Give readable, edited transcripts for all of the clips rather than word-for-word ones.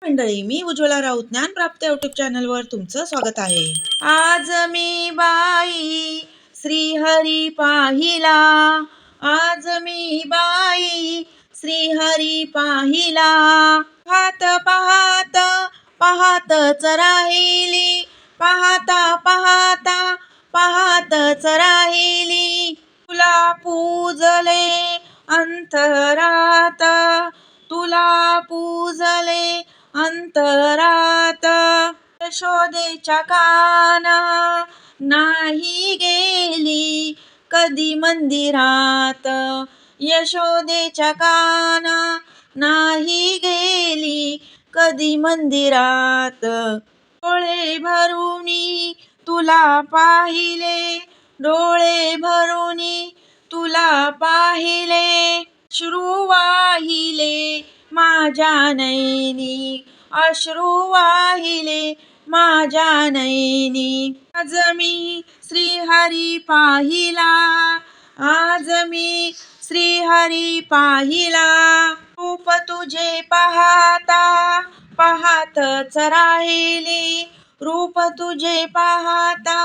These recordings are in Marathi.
मंडळी, मी उज्ज्वला राऊत ज्ञानप्राप्त यूट्यूब चॅनलवर तुमचं स्वागत आहे. आज मी बाई श्रीहरी पाहिला, आज मी बाई श्रीहरी पाहिला. पाहत पाहत पाहतच राहिली, पाहता पाहता पाहतच राहिली. तुला पूजले अंतरात, तुला पूजले अंतरात. यशोदेच्या काना नाही गेली कधी मंदिरात, यशोदेच्या काना नाही गेली कधी मंदिरात. डोळे भरूनी तुला पाहिले, डोळे भरूनी तुला पाहिले. अश्रू वाहिले माझ्या नयनी, अश्रू वाहिले माझ्या नयनी. आज मी श्रीहरी पाहिला, आज मी श्रीहरी पाहिला. रूप तुझे पाहता पाहतच राहिली, रूप तुझे पाहता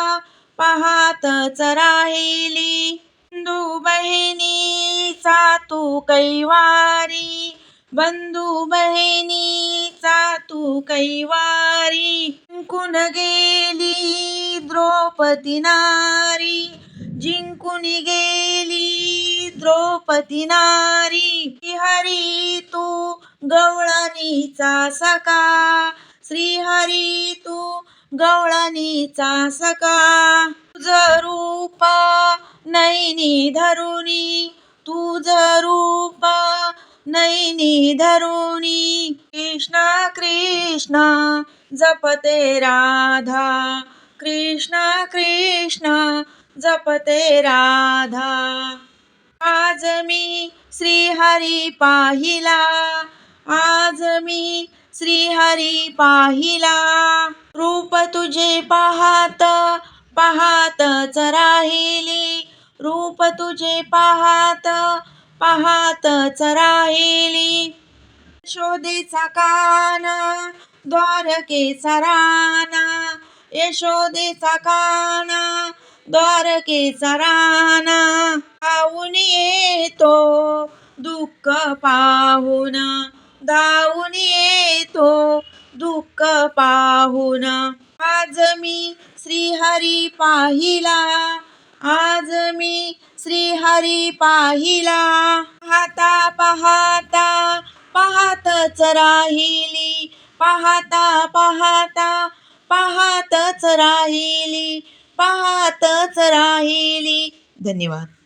पाहतच राहिली. बंधू बहिणीचा तू कैवारी, बंधू बहिणीचा तू कैवारी. जिंकून गेली द्रौपदी नारी, जिंकून गेली द्रौपदी नारी. श्रीहरी तू गवळणीचा सखा, श्रीहरी तू गवळणीचा सखा. तुझं रूप नयनी धरुनी, तुझं रूप नयनी धरुनी. कृष्णा कृष्णा जपते राधा, कृष्णा कृष्णा जपते राधा. आज मी श्रीहरी पाहिला, आज मी श्रीहरी पाहिला. रूप तुझे पाहत पाहतच राहिली, रूप तुझे पाहत पाहतच राहिली. यशोदेचा काना द्वारकेचा राणा, यशोदेचा काना द्वारकेचा राणा. धावून येतो दुःख पाहून, धावून येतो दुःख पाहून. आज मी श्रीहरी पाहिला, आज मी श्रीहरी पाहिला. पाहता पाहता पाहतच राहिली, पाहता पाहता पाहतच राहिली, पाहतच राहिली. धन्यवाद.